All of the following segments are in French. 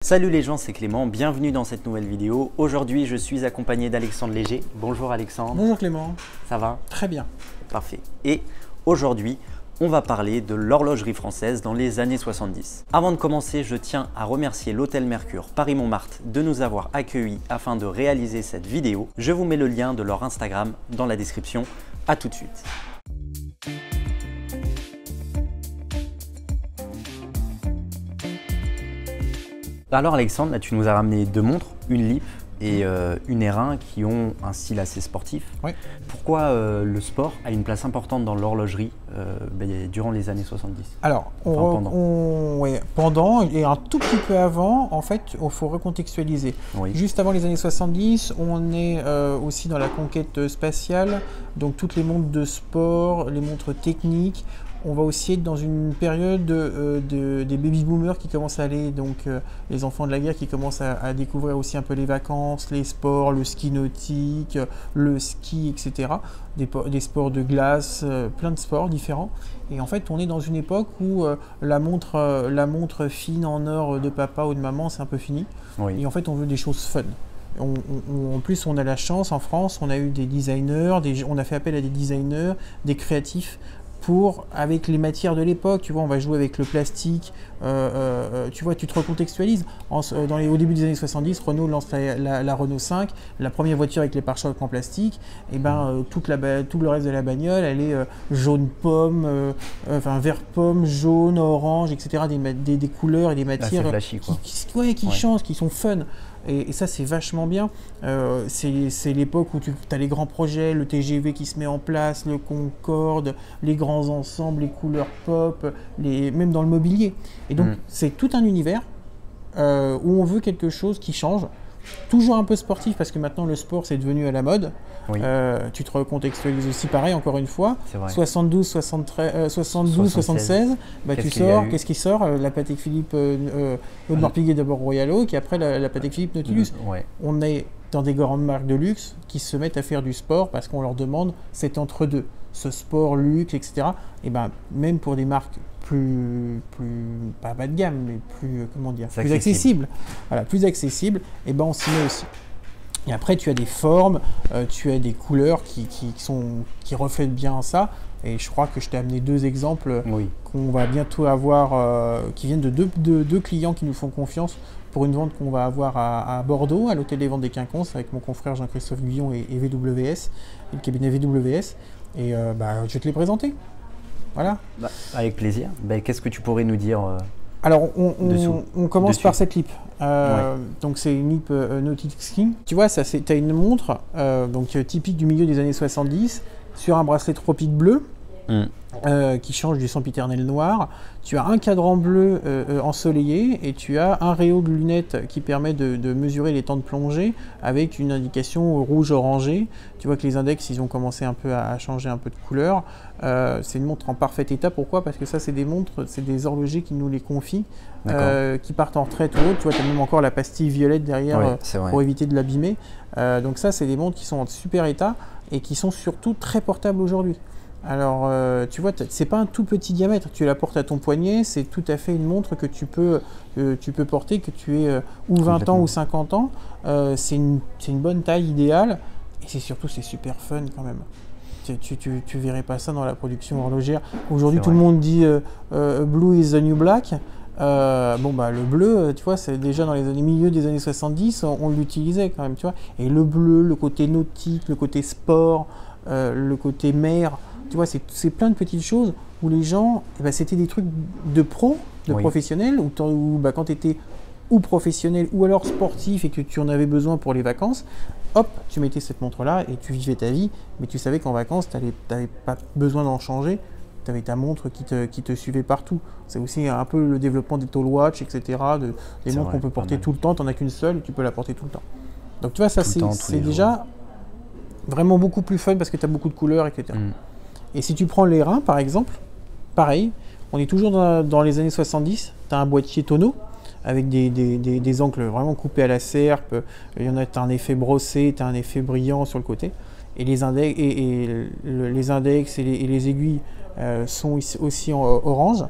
Salut les gens, c'est Clément, bienvenue dans cette nouvelle vidéo. Aujourd'hui, je suis accompagné d'Alexandre Léger. Bonjour Alexandre. Bonjour Clément. Ça va? Très bien. Parfait. Et aujourd'hui, on va parler de l'horlogerie française dans les années 70. Avant de commencer, je tiens à remercier l'Hôtel Mercure Paris-Montmartre de nous avoir accueillis afin de réaliser cette vidéo. Je vous mets le lien de leur Instagram dans la description. À tout de suite. Alors Alexandre, là tu nous as ramené deux montres, une Lip et une R1 qui ont un style assez sportif. Oui. Pourquoi le sport a une place importante dans l'horlogerie durant les années 70? Alors, pendant et un tout petit peu avant, en fait, il faut recontextualiser. Oui. Juste avant les années 70, on est aussi dans la conquête spatiale, donc toutes les montres de sport, les montres techniques. On va aussi être dans une période des baby-boomers qui commencent à aller, donc les enfants de la guerre qui commencent à découvrir aussi un peu les vacances, les sports, le ski nautique, le ski, etc. Des sports de glace, plein de sports différents. Et en fait, on est dans une époque où la montre fine en or de papa ou de maman, c'est un peu fini. Oui. Et en fait, on veut des choses fun. En plus, on a la chance, en France, on a eu des designers, on a fait appel à des designers, des créatifs, avec les matières de l'époque, tu vois, on va jouer avec le plastique, tu vois, tu te recontextualises. Au début des années 70, Renault lance la Renault 5, la première voiture avec les pare-chocs en plastique, et tout le reste de la bagnole, elle est jaune pomme, vert pomme, jaune, orange, etc. Des couleurs et des matières flashy, qui changent, qui sont fun. Et ça, c'est vachement bien. C'est l'époque où tu as les grands projets, le TGV qui se met en place, le Concorde, les grands ensembles, les couleurs pop, même dans le mobilier. Et donc, c'est tout un univers où on veut quelque chose qui change. Toujours un peu sportif parce que maintenant le sport c'est devenu à la mode. Oui. Tu te recontextualises aussi pareil encore une fois. 72, 76, tu sors, qu'est-ce qui sort? La Patek Philippe Audemars Piguet d'abord Royal Oak et après la Patek Philippe Nautilus. On est dans des grandes marques de luxe qui se mettent à faire du sport parce qu'on leur demande cet entre-deux, ce sport, luxe, etc. Et même pour des marques pas bas de gamme, mais plus accessible. Voilà, plus accessible, et on s'y met aussi. Et après, tu as des formes, tu as des couleurs qui reflètent bien ça. Et je crois que je t'ai amené deux exemples qu'on va bientôt avoir, qui viennent de deux clients qui nous font confiance pour une vente qu'on va avoir à Bordeaux, à l'hôtel des ventes des Quinconces, avec mon confrère Jean-Christophe Guyon et VWS, et le cabinet VWS. Et je vais te les présenter. Voilà. Avec plaisir. Qu'est-ce que tu pourrais nous dire Alors, on commence par cette Lip. Donc, c'est une Lip Nautic Skin. Tu vois, tu as une montre typique du milieu des années 70 sur un bracelet tropique bleu qui change du sempiternel noir. Tu as un cadran bleu ensoleillé et tu as un réseau de lunettes qui permet de mesurer les temps de plongée avec une indication rouge-orangé. Tu vois que les index, ils ont commencé un peu à changer un peu de couleur. C'est une montre en parfait état. Pourquoi? Parce que ça, c'est des montres, c'est des horlogers qui nous les confient, qui partent en retraite ou autre. Tu vois, tu as même encore la pastille violette derrière pour éviter de l'abîmer. Donc ça, c'est des montres qui sont en super état et qui sont surtout très portables aujourd'hui. Alors, tu vois, c'est pas un tout petit diamètre. Tu la portes à ton poignet, c'est tout à fait une montre que tu peux porter, que tu aies ou 20 ans ou 50 ans. C'est une bonne taille idéale et c'est super fun quand même. Tu verrais pas ça dans la production horlogère. Aujourd'hui, tout le monde dit Blue is the new black. Le bleu, tu vois, c'est déjà dans les milieux des années 70, on l'utilisait quand même, tu vois. Et le bleu, le côté nautique, le côté sport, le côté mer, tu vois, c'est plein de petites choses où les gens, c'était des trucs de pro, de professionnels, où quand tu étais ou professionnel ou alors sportif et que tu en avais besoin pour les vacances, hop, tu mettais cette montre-là et tu vivais ta vie, mais tu savais qu'en vacances, tu n'avais pas besoin d'en changer. Tu avais ta montre qui te suivait partout. C'est aussi un peu le développement des tall watch, etc. Des montres qu'on peut porter tout le temps. Tu n'en as qu'une seule et tu peux la porter tout le temps. Donc tu vois, ça c'est déjà vraiment beaucoup plus fun parce que tu as beaucoup de couleurs, etc. Et si tu prends les reins, par exemple, pareil, on est toujours dans les années 70. Tu as un boîtier tonneau avec des angles vraiment coupés à la serpe. Il y en a, tu as un effet brossé, tu as un effet brillant sur le côté. Et les index et les aiguilles sont aussi en orange.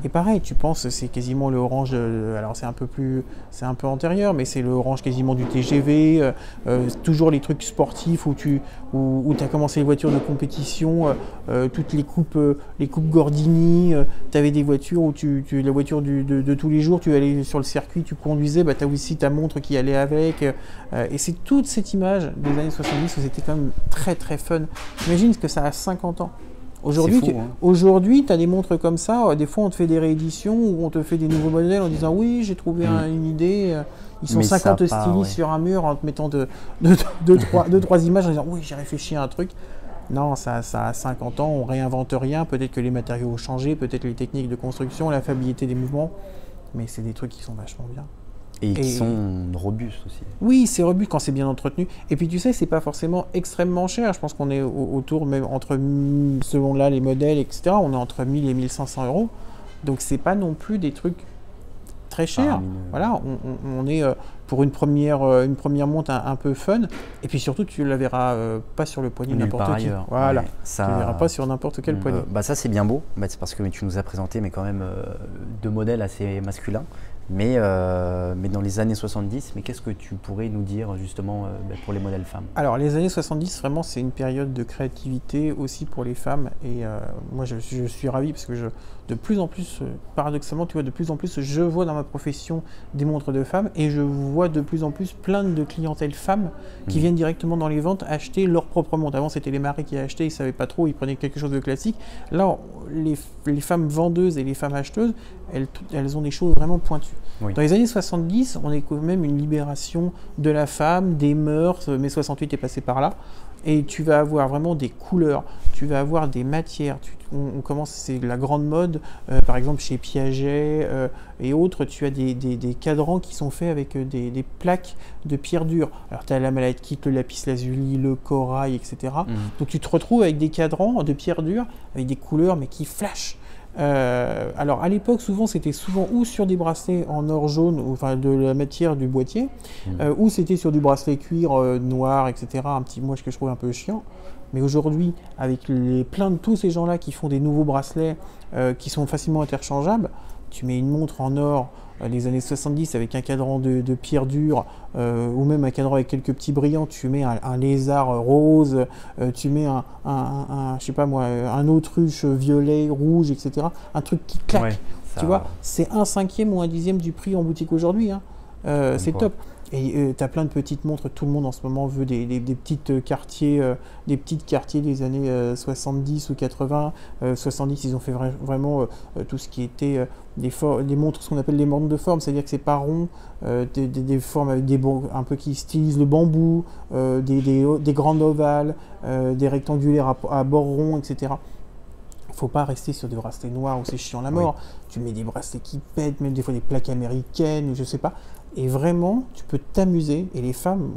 Et pareil, tu penses, c'est quasiment le orange, alors c'est un peu antérieur, mais c'est le orange quasiment du TGV, toujours les trucs sportifs où tu as commencé les voitures de compétition, toutes les coupes Gordini, tu avais des voitures où la voiture de tous les jours, tu allais sur le circuit, tu conduisais, tu as aussi ta montre qui allait avec, et c'est toute cette image des années 70 où c'était quand même très très fun. Imagine ce que ça a 50 ans. Aujourd'hui, tu as des montres comme ça, des fois on te fait des rééditions ou on te fait des nouveaux modèles en disant oui, j'ai trouvé une idée, ils sont 50 stylistes sur un mur en te mettant deux, trois images en disant oui, j'ai réfléchi à un truc. Non, ça a 50 ans, on réinvente rien, peut-être que les matériaux ont changé, peut-être les techniques de construction, la fiabilité des mouvements, mais c'est des trucs qui sont vachement bien. Et qui sont robustes aussi. Oui, c'est robuste quand c'est bien entretenu. Et puis tu sais, c'est pas forcément extrêmement cher. Je pense qu'on est autour, même entre, selon là les modèles, etc., on est entre 1000 et 1500 euros. Donc c'est pas non plus des trucs très chers. Voilà, on est pour une première montre un peu fun. Et puis surtout, tu la verras pas sur le poignet n'importe qui. Voilà, ouais, ça... tu la verras pas sur n'importe quel poignet. Ça c'est bien beau. C'est parce que tu nous as présenté mais quand même deux modèles assez masculins. Mais dans les années 70, mais qu'est-ce que tu pourrais nous dire justement pour les modèles femmes? Alors les années 70, vraiment c'est une période de créativité aussi pour les femmes et moi je suis ravi parce que de plus en plus, paradoxalement, tu vois, de plus en plus je vois dans ma profession des montres de femmes et je vois de plus en plus plein de clientèles femmes qui viennent directement dans les ventes acheter leur propre montre. Avant c'était les maris qui achetaient, ils ne savaient pas trop, ils prenaient quelque chose de classique. Là, les femmes vendeuses et les femmes acheteuses, elles ont des choses vraiment pointues. Oui. Dans les années 70, on est quand même une libération de la femme, des mœurs, mai 68 est passé par là, et tu vas avoir vraiment des couleurs, tu vas avoir des matières, on commence, c'est la grande mode, par exemple chez Piaget et autres, tu as des cadrans qui sont faits avec des plaques de pierre dure. Alors tu as la malachite, le lapis lazuli, le corail, etc. Donc tu te retrouves avec des cadrans de pierre dure, avec des couleurs mais qui flashent. Alors à l'époque, c'était souvent ou sur des bracelets en or jaune, enfin de la matière du boîtier, ou c'était sur du bracelet cuir noir, etc. Un petit moche que je trouve un peu chiant. Mais aujourd'hui, avec plein de tous ces gens-là qui font des nouveaux bracelets qui sont facilement interchangeables, tu mets une montre en or des années 70 avec un cadran de pierre dure ou même un cadran avec quelques petits brillants, tu mets un lézard rose, tu mets je sais pas moi, un autruche violet, rouge, etc. Un truc qui claque, ouais, tu vois, c'est 1/5 ou 1/10 du prix en boutique aujourd'hui, hein. C'est top. Et tu as plein de petites montres, tout le monde en ce moment veut des petites quartiers, des années 70 ou 80. 70, ils ont fait vraiment tout ce qui était des montres, ce qu'on appelle des montres de forme, c'est-à-dire que c'est pas rond, des formes avec un peu qui stylisent le bambou, des grandes ovales, des rectangulaires à bord rond, etc. Faut pas rester sur des bracelets noirs où c'est chiant la mort. Oui. Tu mets des bracelets qui pètent, même des fois des plaques américaines, je sais pas. Et vraiment, tu peux t'amuser. Et les femmes,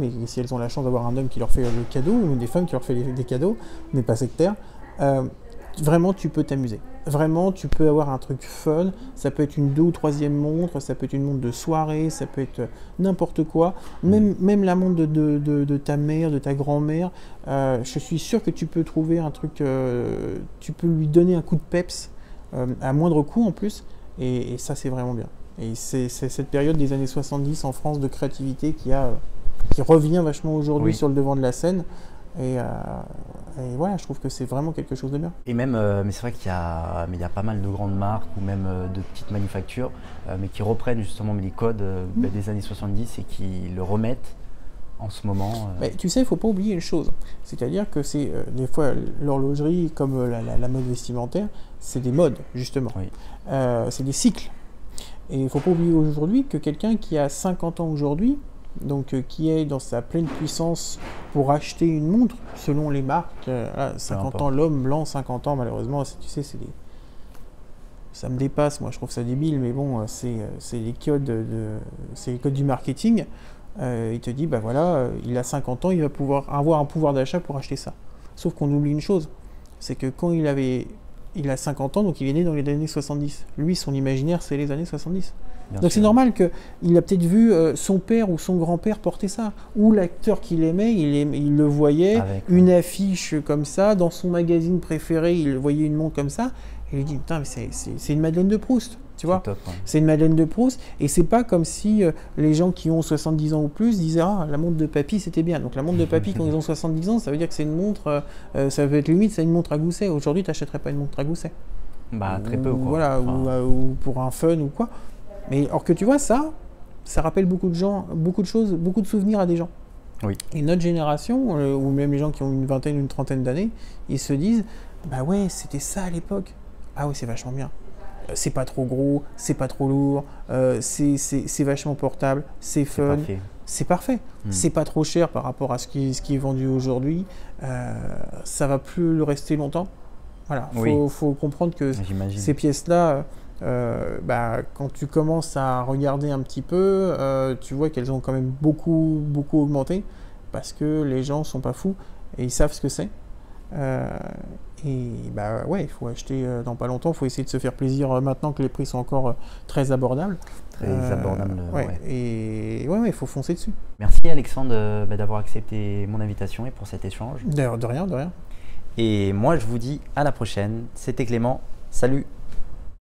et si elles ont la chance d'avoir un homme qui leur fait le cadeau, ou des femmes qui leur fait des cadeaux, on n'est pas sectaire, vraiment, tu peux t'amuser. Vraiment, tu peux avoir un truc fun. Ça peut être une 2e ou 3e montre, ça peut être une montre de soirée, ça peut être n'importe quoi. Même la montre de ta mère, de ta grand-mère. Je suis sûr que tu peux trouver un truc, tu peux lui donner un coup de peps, à moindre coût en plus. Et ça, c'est vraiment bien. Et c'est cette période des années 70 en France de créativité qui revient vachement aujourd'hui sur le devant de la scène. Et voilà, je trouve que c'est vraiment quelque chose de bien. Et même, mais c'est vrai qu'il y a pas mal de grandes marques ou même de petites manufactures, mais qui reprennent justement les codes des années 70 et qui le remettent en ce moment. Mais tu sais, il ne faut pas oublier une chose. C'est-à-dire que c'est des fois l'horlogerie, comme la mode vestimentaire, c'est des modes, justement. Oui. C'est des cycles. Et il ne faut pas oublier aujourd'hui que quelqu'un qui a 50 ans aujourd'hui, donc qui est dans sa pleine puissance pour acheter une montre, selon les marques, 50 ans, l'homme blanc, 50 ans, malheureusement, tu sais, ça me dépasse, moi je trouve ça débile, mais bon, c'est les codes du marketing. Il te dit, bah voilà, il a 50 ans, il va pouvoir avoir un pouvoir d'achat pour acheter ça. Sauf qu'on oublie une chose, c'est que quand il a 50 ans, donc il est né dans les années 70. Lui, son imaginaire, c'est les années 70. Donc c'est normal qu'il a peut-être vu son père ou son grand-père porter ça. Ou l'acteur qu'il aimait, il le voyait, une affiche comme ça. Dans son magazine préféré, il voyait une montre comme ça. Il lui dit, putain, mais c'est une Madeleine de Proust, tu vois. Top, ouais. C'est une Madeleine de Proust, et c'est pas comme si les gens qui ont 70 ans ou plus disaient, ah, la montre de papy, c'était bien. Donc la montre de papy, quand ils ont 70 ans, ça veut dire que c'est une montre, ça peut être limite, c'est une montre à gousset. Aujourd'hui, tu n'achèterais pas une montre à gousset. Bah, très peu, quoi. Voilà, ou pour un fun ou quoi. Mais or que tu vois, ça rappelle beaucoup de gens, beaucoup de choses, beaucoup de souvenirs à des gens. Oui. Et notre génération, ou même les gens qui ont une vingtaine, une trentaine d'années, ils se disent, bah ouais, c'était ça à l'époque. Ah ouais, c'est vachement bien. C'est pas trop gros, c'est pas trop lourd, c'est vachement portable, c'est fun, c'est parfait. C'est pas trop cher par rapport à ce qui est vendu aujourd'hui. Ça va plus le rester longtemps. Voilà, faut comprendre que ces pièces-là, quand tu commences à regarder un petit peu, tu vois qu'elles ont quand même beaucoup augmenté parce que les gens sont pas fous et ils savent ce que c'est. Il faut acheter dans pas longtemps, il faut essayer de se faire plaisir maintenant que les prix sont encore très abordables. Et il faut foncer dessus. Merci Alexandre d'avoir accepté mon invitation et pour cet échange. De rien. Et moi je vous dis à la prochaine, c'était Clément, salut.